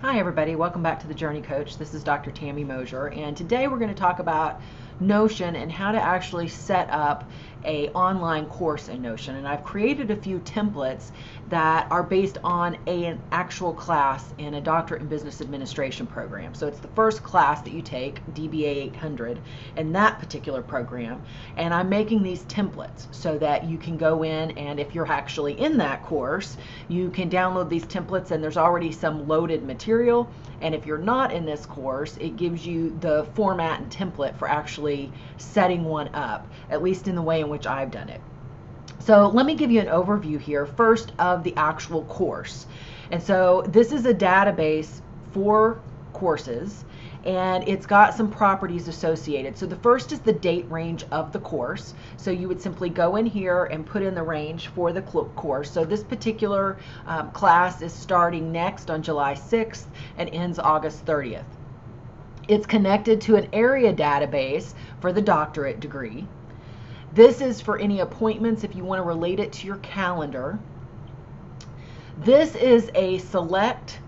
Hi everybody, welcome back to the Journey Coach. This is Dr. Tammy Mosier, and today we're going to talk about Notion and how to actually set up an online course in Notion. And I've created a few templates that are based on an actual class in a Doctorate in Business Administration program. So it's the first class that you take, DBA 800, in that particular program. And I'm making these templates so that you can go in, and if you're actually in that course, you can download these templates and there's already some loaded material. And if you're not in this course, it gives you the format and template for actually setting one up, at least in the way in which I've done it. So let me give you an overview here first of the actual course. And so this is a database for courses, and it's got some properties associated. So the first is the date range of the course. So you would simply go in here and put in the range for the course. So this particular class is starting next on July 6th and ends August 30th. It's connected to an area database for the doctorate degree. This is for any appointments if you want to relate it to your calendar. This is a select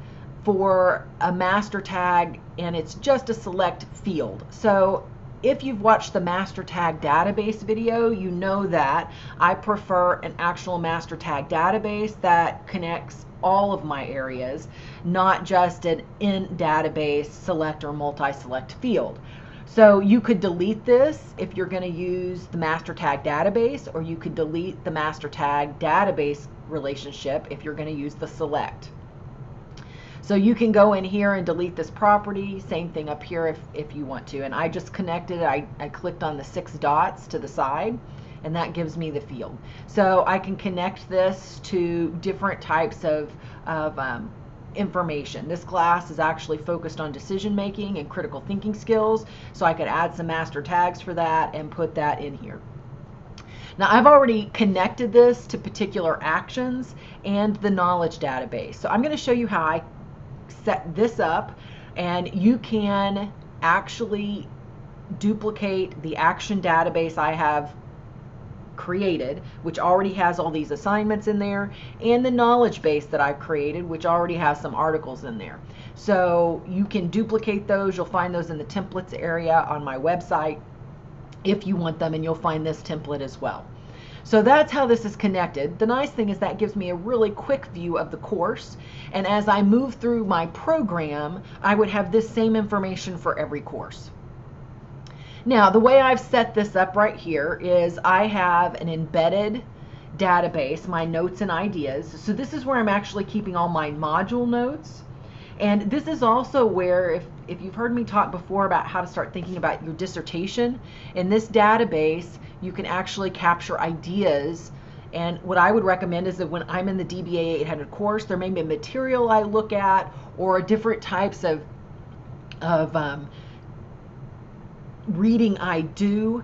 for a master tag, and it's just a select field. So if you've watched the master tag database video, you know that I prefer an actual master tag database that connects all of my areas, not just an in database select or multi-select field. So you could delete this if you're going to use the master tag database, or you could delete the master tag database relationship if you're going to use the select. So you can go in here and delete this property. Same thing up here if you want to. And I just connected, I clicked on the 6 dots to the side, and that gives me the field. So I can connect this to different types of information. This class is actually focused on decision making and critical thinking skills, so I could add some master tags for that and put that in here. Now I've already connected this to particular actions and the knowledge database. So I'm going to show you how I set this up, and you can actually duplicate the action database I have created, which already has all these assignments in there, and the knowledge base that I've created, which already has some articles in there. So you can duplicate those. You'll find those in the templates area on my website if you want them, and you'll find this template as well. So that's how this is connected. The nice thing is that gives me a really quick view of the course, and as I move through my program, I would have this same information for every course. Now, the way I've set this up right here is I have an embedded database, my notes and ideas. So this is where I'm actually keeping all my module notes. And this is also where, if you've heard me talk before about how to start thinking about your dissertation, in this database, you can actually capture ideas. And what I would recommend is that when I'm in the DBA 800 course, there may be material I look at, or different types of reading I do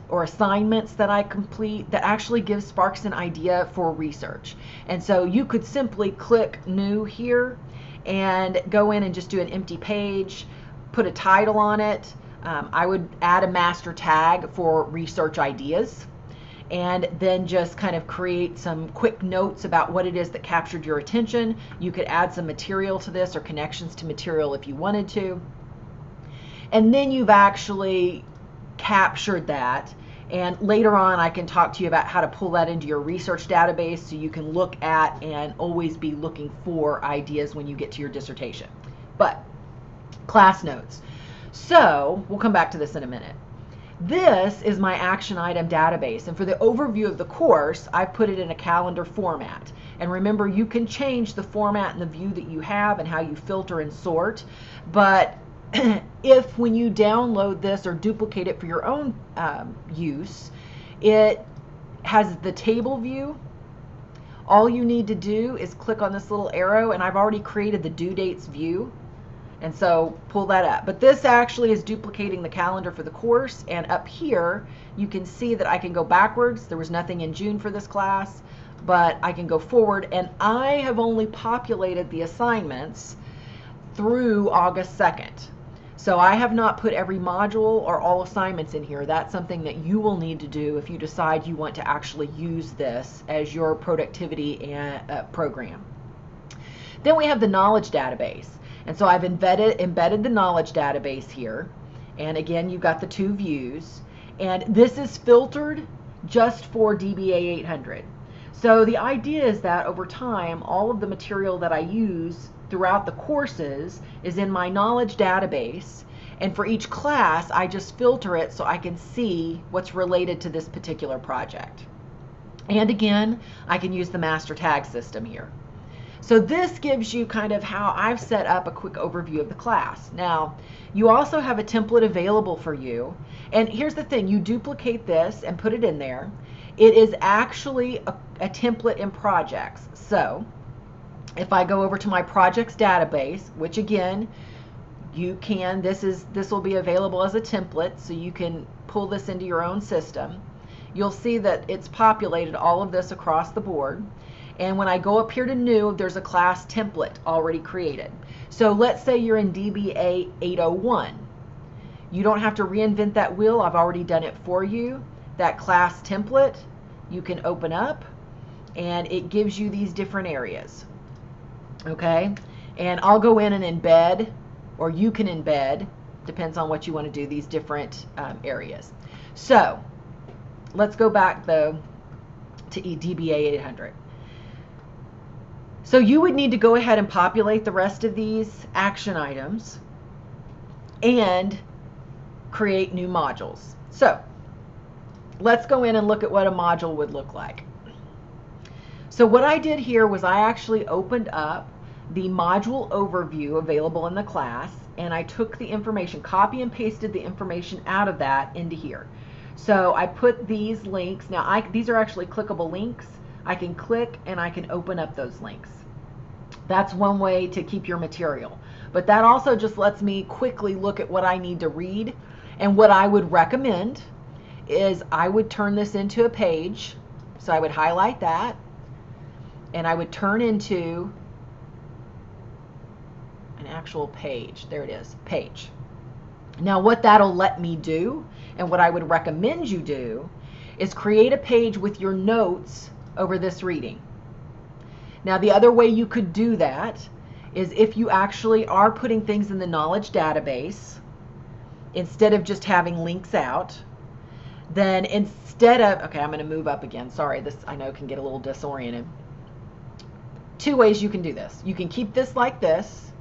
or assignments that I complete that actually gives sparks an idea for research. And so you could simply click new here and go in and just do an empty page, put a title on it. I would add a master tag for research ideas, and then just kind of create some quick notes about what it is that captured your attention. You could add some material to this or connections to material if you wanted to. And then you've actually captured that. And later on, I can talk to you about how to pull that into your research database so you can look at and always be looking for ideas when you get to your dissertation. But class notes. So we'll come back to this in a minute. This is my action item database. And for the overview of the course, I've put it in a calendar format. And remember, you can change the format and the view that you have and how you filter and sort. But if when you download this or duplicate it for your own use, it has the table view. All you need to do is click on this little arrow, and I've already created the due dates view, and so pull that up. But this actually is duplicating the calendar for the course, and up here you can see that I can go backwards. There was nothing in June for this class, but I can go forward, and I have only populated the assignments through August 2nd. So I have not put every module or all assignments in here. That's something that you will need to do if you decide you want to actually use this as your productivity program. Then we have the knowledge database. And so I've embedded the knowledge database here. And again, you've got the two views. And this is filtered just for DBA 800. So the idea is that over time, all of the material that I use throughout the courses is in my knowledge database. And for each class, I just filter it so I can see what's related to this particular project. And again, I can use the master tag system here. So this gives you kind of how I've set up a quick overview of the class. Now, you also have a template available for you. And here's the thing, you duplicate this and put it in there. It is actually a template in projects. So if I go over to my projects database, which again, you can, this will be available as a template, so you can pull this into your own system. You'll see that it's populated all of this across the board. And when I go up here to new, there's a class template already created. So let's say you're in DBA 801. You don't have to reinvent that wheel. I've already done it for you. That class template you can open up, and it gives you these different areas. Okay? And I'll go in and embed, or you can embed, depends on what you want to do, these different areas. So let's go back though to DBA 800. So you would need to go ahead and populate the rest of these action items and create new modules. So let's go in and look at what a module would look like. So what I did here was I actually opened up the module overview available in the class, and I took the information, copy and pasted the information out of that into here. So I put these links. Now these are actually clickable links. I can click and I can open up those links. That's one way to keep your material. But that also just lets me quickly look at what I need to read. And what I would recommend is I would turn this into a page. So I would highlight that and I would turn into an actual page. There it is, page. Now what that'll let me do, and what I would recommend you do, is create a page with your notes over this reading. Now the other way you could do that is if you actually are putting things in the knowledge database, instead of just having links out, then instead of, okay, I'm going to move up again. Sorry, this I know can get a little disoriented. Two ways you can do this. You can keep this like this,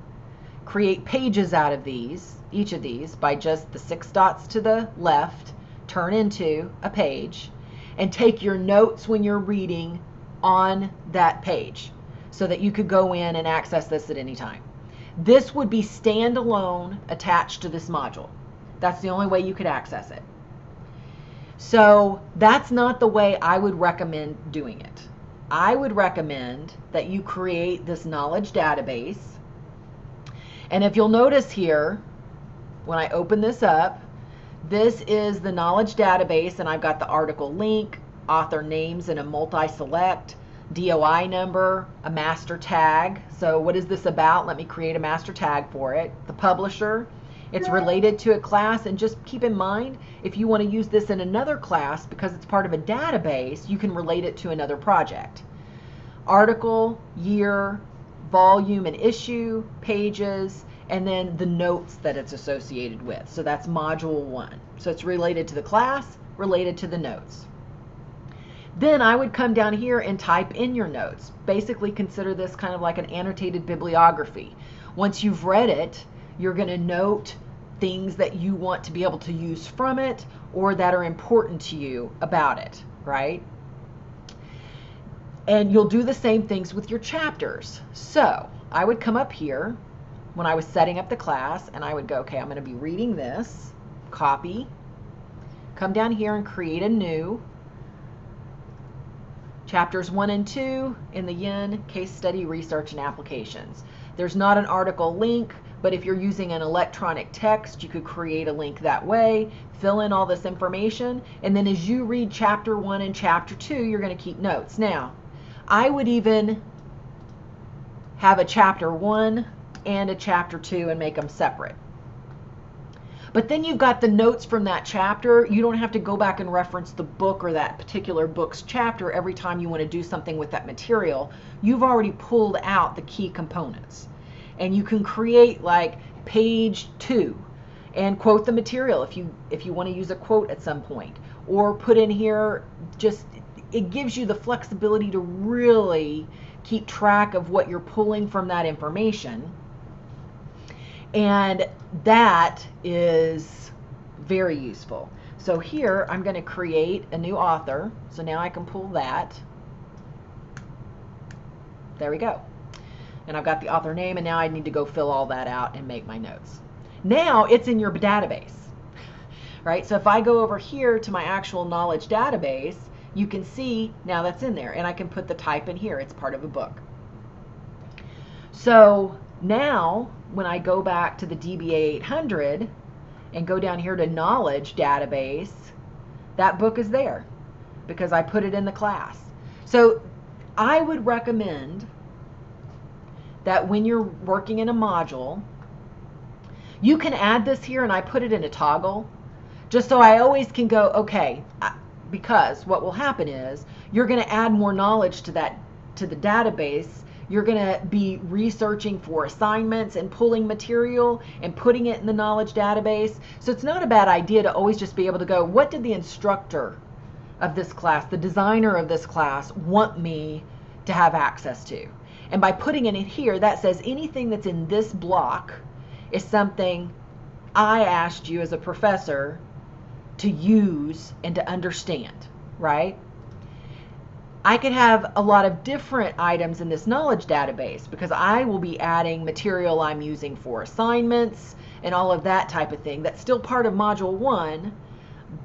create pages out of these, each of these, by just the 6 dots to the left, turn into a page, and take your notes when you're reading on that page so that you could go in and access this at any time. This would be standalone attached to this module. That's the only way you could access it. So that's not the way I would recommend doing it. I would recommend that you create this knowledge database. And if you'll notice here, when I open this up, this is the knowledge database, and I've got the article link, author names in a multi-select, DOI number, a master tag. So what is this about? Let me create a master tag for it. The publisher, it's related to a class, and just keep in mind, if you want to use this in another class, because it's part of a database, you can relate it to another project. Article, year, volume and issue, pages, and then the notes that it's associated with. So that's module 1. So it's related to the class, related to the notes. Then I would come down here and type in your notes. Basically consider this kind of like an annotated bibliography. Once you've read it, you're going to note things that you want to be able to use from it or that are important to you about it, right? And you'll do the same things with your chapters. So I would come up here when I was setting up the class, and I would go, okay, I'm going to be reading this, copy, come down here and create a new chapters 1 and 2 in the Yin case study research and applications. There's not an article link, but if you're using an electronic text, you could create a link that way, fill in all this information, and then as you read chapter 1 and chapter 2, you're going to keep notes. Now, I would even have a chapter 1 and a chapter 2 and make them separate. But then you've got the notes from that chapter. You don't have to go back and reference the book or that particular book's chapter every time you want to do something with that material. You've already pulled out the key components. And you can create like page 2 and quote the material if you want to use a quote at some point. Or put in here, just it gives you the flexibility to really keep track of what you're pulling from that information. And that is very useful. So here I'm going to create a new author. So now I can pull that. There we go. And I've got the author name, and now I need to go fill all that out and make my notes. Now it's in your database, right? So if I go over here to my actual knowledge database, you can see now that's in there, and I can put the type in here. It's part of a book. So now when I go back to the DBA 800 and go down here to knowledge database, that book is there because I put it in the class. So I would recommend that when you're working in a module, you can add this here, and I put it in a toggle just so I always can go, okay, because what will happen is you're going to add more knowledge to the database. You're going to be researching for assignments and pulling material and putting it in the knowledge database. So it's not a bad idea to always just be able to go, what did the instructor of this class, the designer of this class, want me to have access to? And by putting it in here, that says anything that's in this block is something I asked you as a professor to use and to understand, right? I could have a lot of different items in this knowledge database because I will be adding material I'm using for assignments and all of that type of thing. That's still part of Module 1,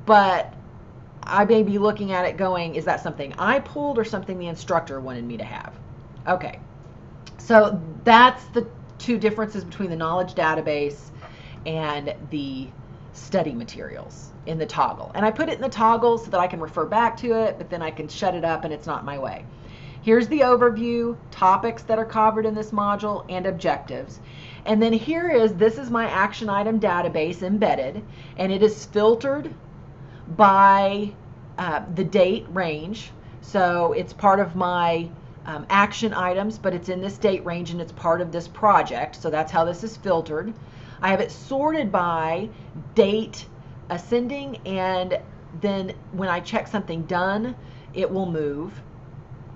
but I may be looking at it going, is that something I pulled or something the instructor wanted me to have? Okay, so that's the two differences between the knowledge database and the study materials in the toggle. And I put it in the toggle so that I can refer back to it, but then I can shut it up and it's not in my way. Here's the overview, topics that are covered in this module, and objectives. And then this is my action item database embedded, and it is filtered by the date range. So it's part of my action items, but it's in this date range and it's part of this project. So that's how this is filtered. I have it sorted by date ascending, and then when I check something done, it will move.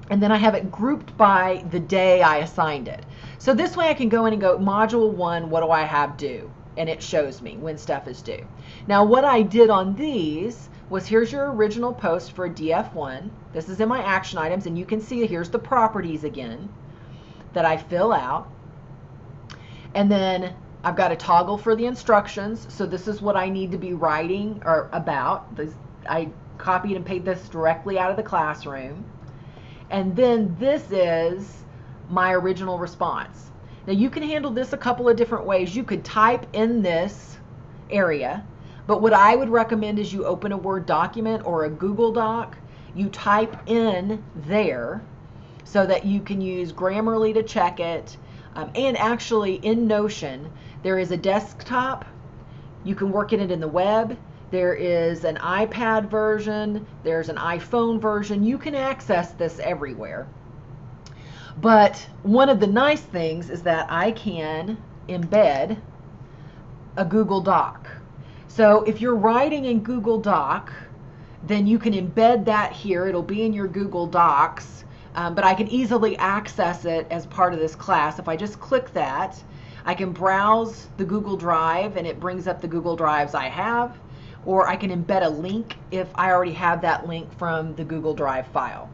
And then I have it grouped by the day I assigned it. So this way I can go in and go, Module 1, what do I have due? And it shows me when stuff is due. Now what I did on these was, here's your original post for DF1. This is in my action items, and you can see here's the properties again that I fill out. And then I've got a toggle for the instructions. So this is what I need to be writing or about. I copied and pasted this directly out of the classroom. And then this is my original response. Now you can handle this a couple of different ways. You could type in this area, but what I would recommend is you open a Word document or a Google Doc. You type in there so that you can use Grammarly to check it. And actually in Notion, there is a desktop. You can work in it in the web. There is an iPad version. There's an iPhone version. You can access this everywhere. But one of the nice things is that I can embed a Google Doc. So if you're writing in Google Doc, then you can embed that here. It'll be in your Google Docs, but I can easily access it as part of this class. If I just click that, I can browse the Google Drive and it brings up the Google Drives I have, or I can embed a link if I already have that link from the Google Drive file.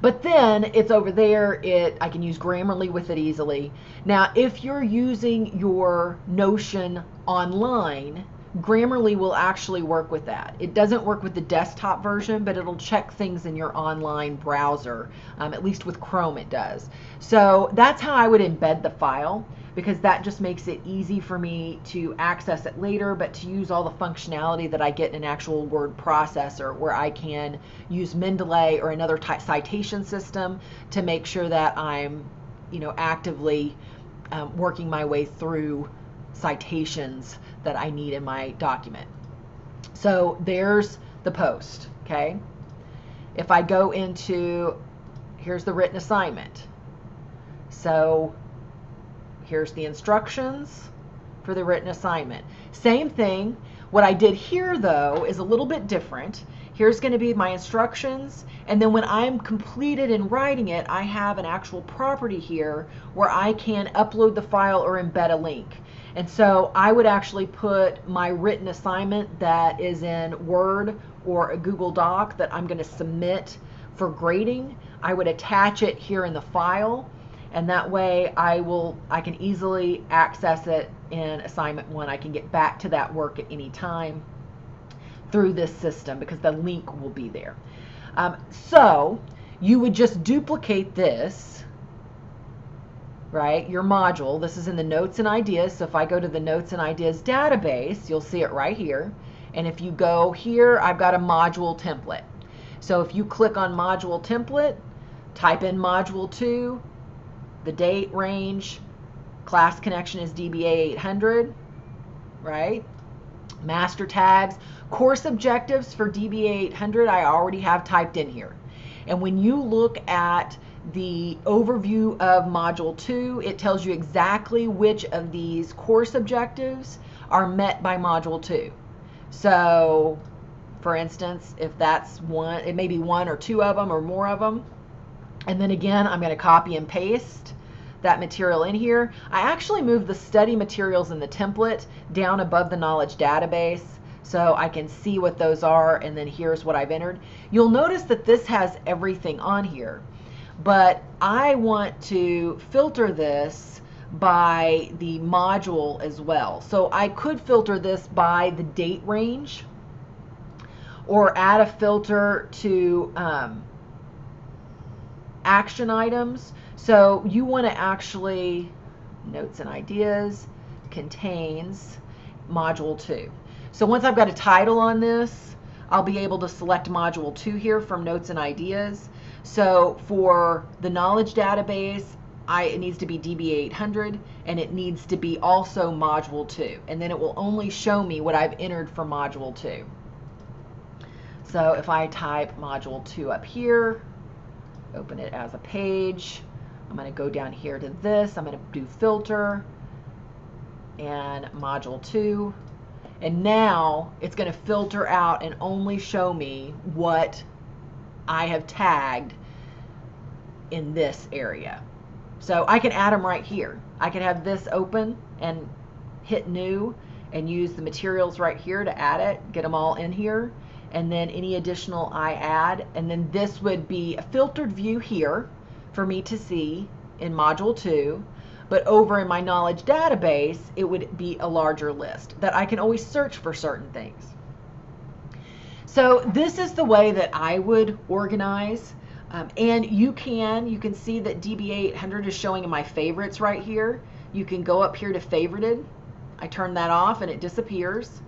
But then it's over there. I can use Grammarly with it easily. Now, if you're using your Notion online, Grammarly will actually work with that. It doesn't work with the desktop version, but it'll check things in your online browser. At least with Chrome it does. So that's how I would embed the file, because that just makes it easy for me to access it later, but to use all the functionality that I get in an actual word processor, where I can use Mendeley or another citation system to make sure that I'm, actively working my way through citations that I need in my document. So there's the post, okay? If I go into, here's the written assignment. So here's the instructions for the written assignment. Same thing. What I did here, though, is a little bit different. Here's going to be my instructions, and then when I'm completed in writing it, I have an actual property here where I can upload the file or embed a link. And so I would actually put my written assignment that is in Word or a Google Doc that I'm going to submit for grading. I would attach it here in the file, and that way I can easily access it in assignment 1. I can get back to that work at any time through this system because the link will be there. So you would just duplicate this, right? Your module. This is in the Notes and Ideas. So if I go to the Notes and Ideas database, you'll see it right here. And if you go here, I've got a module template. So if you click on module template, type in module 2, the date range, class connection is DBA 800, right? Master tags, course objectives for DBA 800 I already have typed in here. And when you look at the overview of module 2, it tells you exactly which of these course objectives are met by module 2. So for instance, if that's one, it may be 1 or 2 of them or more of them. And then again, I'm going to copy and paste that material in here. I actually moved the study materials in the template down above the knowledge database so I can see what those are, and then here's what I've entered. You'll notice that this has everything on here, but I want to filter this by the module as well. So I could filter this by the date range or add a filter to action items. So you want to actually, Notes and Ideas contains module 2. So once I've got a title on this, I'll be able to select module 2 here from Notes and Ideas. So for the knowledge database, it needs to be DBA 800, and it needs to be also module 2. And then it will only show me what I've entered for module 2. So if I type module 2 up here, open it as a page, I'm going to go down here to this, I'm going to do filter and module 2, and now it's going to filter out and only show me what I have tagged in this area. So I can add them right here. I can have this open and hit new and use the materials right here to add it, get them all in here, and then any additional I add, and then this would be a filtered view here for me to see in module 2, but over in my knowledge database it would be a larger list that I can always search for certain things. So this is the way that I would organize, and you can see that DBA 800 is showing in my favorites right here. You can go up here to favorited, I turn that off and it disappears.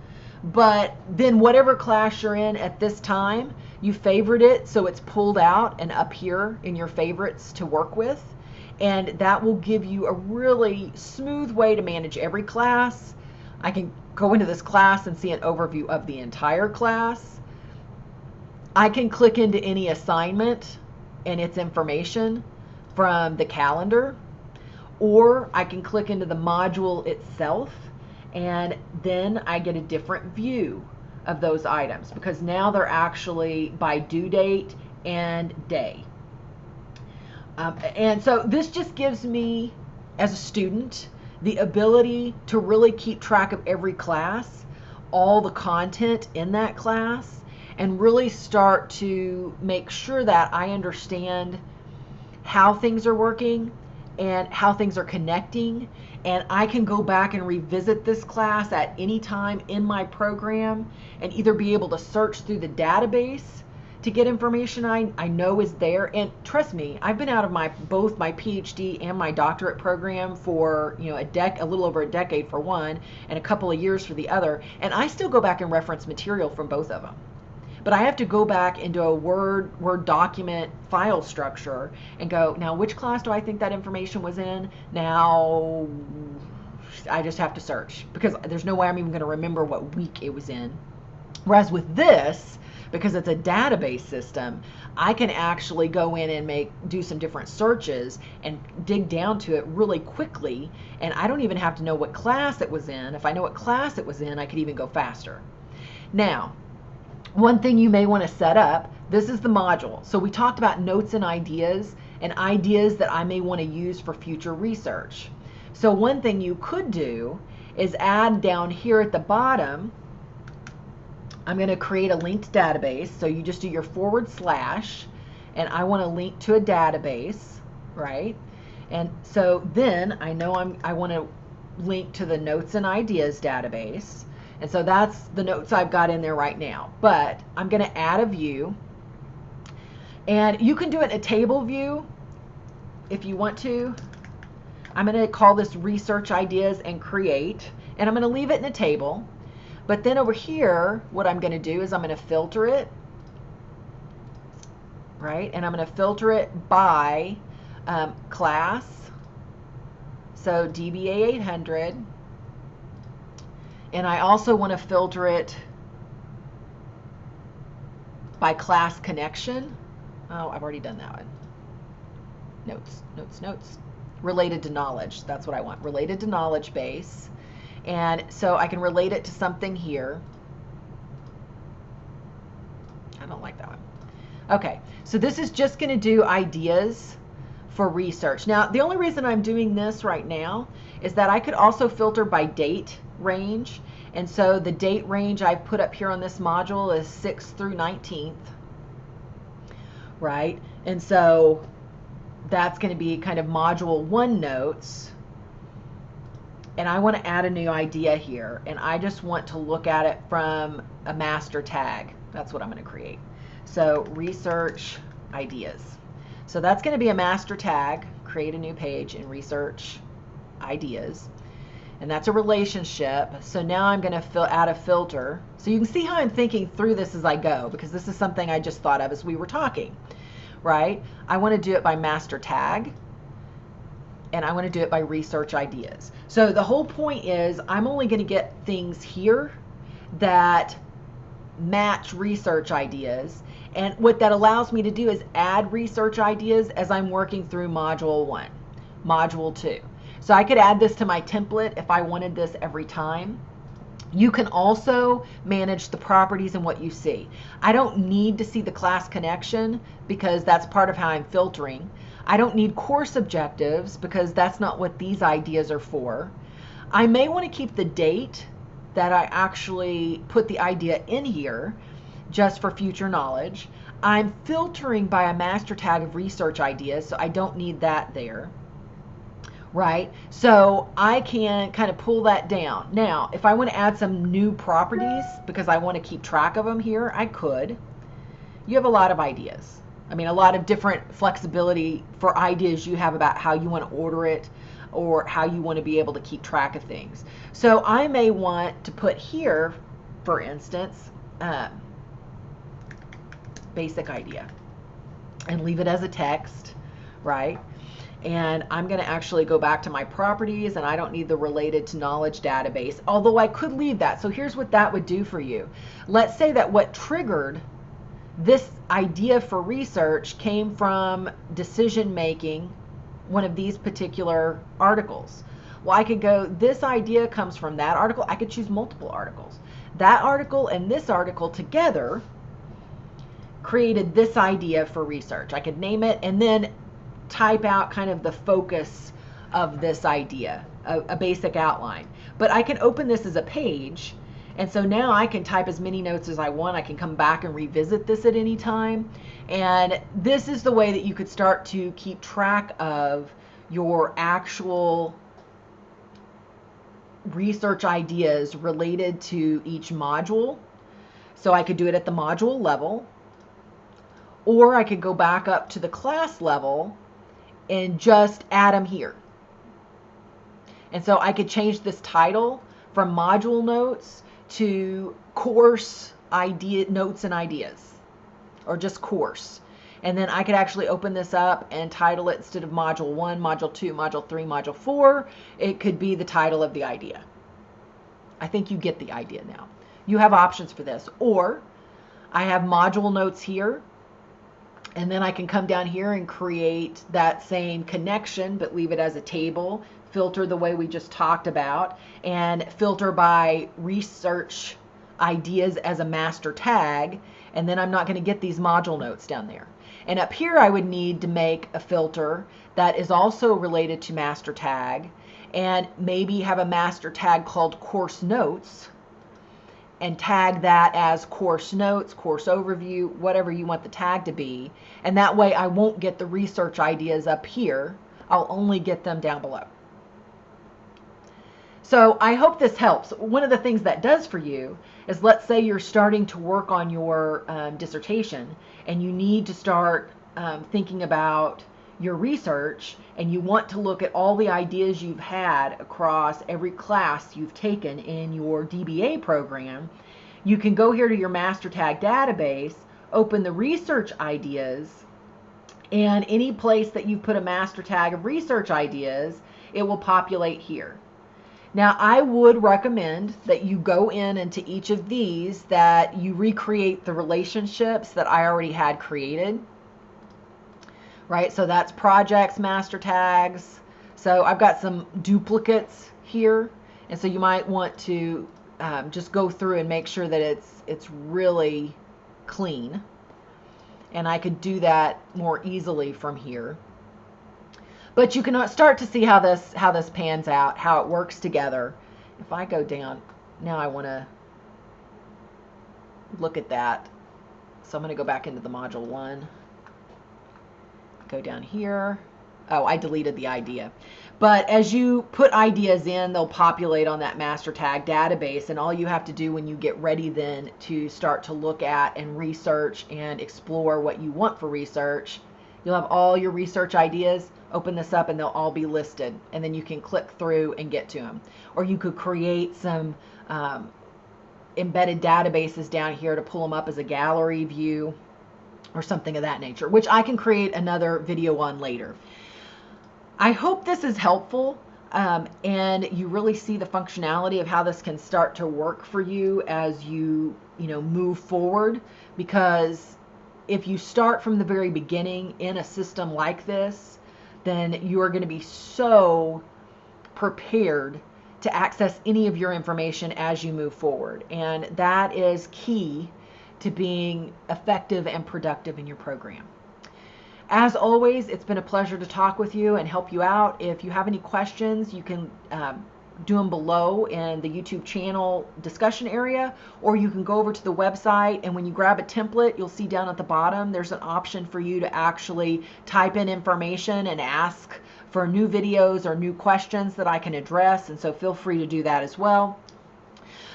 But then whatever class you're in at this time, you favorite it so it's pulled out and up here in your favorites to work with. And that will give you a really smooth way to manage every class. I can go into this class and see an overview of the entire class. I can click into any assignment and its information from the calendar, or I can click into the module itself, and then I get a different view of those items because now they're actually by due date and day. And so this just gives me, as a student, the ability to really keep track of every class, all the content in that class, and really start to make sure that I understand how things are working and how things are connecting, and I can go back and revisit this class at any time in my program and either be able to search through the database to get information I know is there. And trust me, I've been out of both my PhD and my doctorate program for a little over a decade for one and a couple of years for the other, and I still go back and reference material from both of them. But I have to go back into a Word document file structure and go, now which class do I think that information was in? Now I just have to search because there's no way I'm even going to remember what week it was in. Whereas with this, because it's a database system, I can actually go in and do some different searches and dig down to it really quickly, and I don't even have to know what class it was in. If I know what class it was in, I could even go faster. Now, one thing you may want to set up, this is the module. So we talked about notes and ideas that I may want to use for future research. So one thing you could do is add down here at the bottom, I'm going to create a linked database. So you just do your / and I want to link to a database, right? And so then I know I want to link to the notes and ideas database. And so that's the notes I've got in there right now. But I'm going to add a view. And you can do it in a table view if you want to. I'm going to call this research ideas and create. And I'm going to leave it in a table. But then over here, what I'm going to do is I'm going to filter it, right? And I'm going to filter it by class. So DBA 800. And I also want to filter it by class connection. Oh, I've already done that one. Notes. Related to knowledge. That's what I want. Related to knowledge base. And so I can relate it to something here. I don't like that one. Okay, so this is just going to do ideas for research. Now, the only reason I'm doing this right now is that I could also filter by date range. And so the date range I've put up here on this module is 6th through 19th, right? And so that's going to be kind of module 1 notes. And I want to add a new idea here, and I just want to look at it from a master tag. That's what I'm going to create. So research ideas. So that's going to be a master tag. Create a new page in research ideas. And that's a relationship. So now I'm going to add a filter. So you can see how I'm thinking through this as I go, because this is something I just thought of as we were talking, right? I want to do it by master tag. And I want to do it by research ideas. So the whole point is I'm only going to get things here that match research ideas. And what that allows me to do is add research ideas as I'm working through module 1, module 2. So I could add this to my template if I wanted this every time. You can also manage the properties and what you see. I don't need to see the class connection because that's part of how I'm filtering. I don't need course objectives because that's not what these ideas are for. I may want to keep the date that I actually put the idea in here just for future knowledge. I'm filtering by a master tag of research ideas, so I don't need that there, right? So I can kind of pull that down. Now, if I want to add some new properties because I want to keep track of them here, I could. You have a lot of ideas. I mean, a lot of different flexibility for ideas you have about how you want to order it or how you want to be able to keep track of things. So I may want to put here, for instance, basic idea and leave it as a text, right? And I'm going to actually go back to my properties, and I don't need the related to knowledge database, although I could leave that. So here's what that would do for you. Let's say that what triggered this idea for research came from decision making, one of these particular articles. Well, I could go, this idea comes from that article. I could choose multiple articles. That article and this article together created this idea for research. I could name it and then type out kind of the focus of this idea, a basic outline. But I can open this as a page. And so now I can type as many notes as I want. I can come back and revisit this at any time. And this is the way that you could start to keep track of your actual research ideas related to each module. So I could do it at the module level, or I could go back up to the class level and just add them here. And so I could change this title from module notes to course idea notes and ideas, or just course. And then I could actually open this up and title it, instead of Module 1, Module 2, Module 3, Module 4, it could be the title of the idea. I think you get the idea now. You have options for this. Or I have module notes here, and then I can come down here and create that same connection, but leave it as a table, filter the way we just talked about, and filter by research ideas as a master tag, and then I'm not going to get these module notes down there. And up here I would need to make a filter that is also related to master tag, and maybe have a master tag called course notes, and tag that as course notes, course overview, whatever you want the tag to be. And that way I won't get the research ideas up here. I'll only get them down below. So I hope this helps. One of the things that does for you is, let's say you're starting to work on your dissertation, and you need to start thinking about your research, and you want to look at all the ideas you've had across every class you've taken in your DBA program. You can go here to your master tag database, open the research ideas, and any place that you've put a master tag of research ideas, it will populate here. Now, I would recommend that you go into each of these, that you recreate the relationships that I already had created. Right, so that's projects, master tags. So I've got some duplicates here, and so you might want to just go through and make sure that it's really clean. And I could do that more easily from here. But you can start to see how this pans out, how it works together. If I go down, now I want to look at that. So I'm going to go back into the module 1. Go down here. Oh, I deleted the idea. But as you put ideas in, they'll populate on that master tag database, and all you have to do when you get ready then to start to look at and research and explore what you want for research, you'll have all your research ideas. Open this up and they'll all be listed, and then you can click through and get to them. Or you could create some embedded databases down here to pull them up as a gallery view, or something of that nature, which I can create another video on later. I hope this is helpful, and you really see the functionality of how this can start to work for you as you move forward. Because if you start from the very beginning in a system like this, then you are going to be so prepared to access any of your information as you move forward. And that is key to being effective and productive in your program. As always, it's been a pleasure to talk with you and help you out. If you have any questions, you can do them below in the YouTube channel discussion area, or you can go over to the website, and when you grab a template, you'll see down at the bottom there's an option for you to actually type in information and ask for new videos or new questions that I can address, and so feel free to do that as well.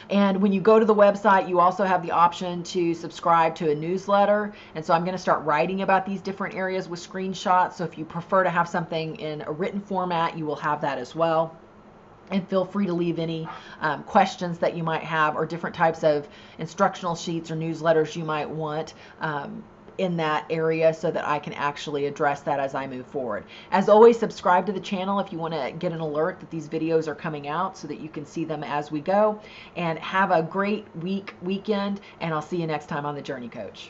And when you go to the website, you also have the option to subscribe to a newsletter. And so I'm going to start writing about these different areas with screenshots. So if you prefer to have something in a written format, you will have that as well. And feel free to leave any questions that you might have, or different types of instructional sheets or newsletters you might want in that area, so that I can actually address that as I move forward. As always, subscribe to the channel if you want to get an alert that these videos are coming out, so that you can see them as we go. And have a great weekend, and I'll see you next time on The Journey Coach.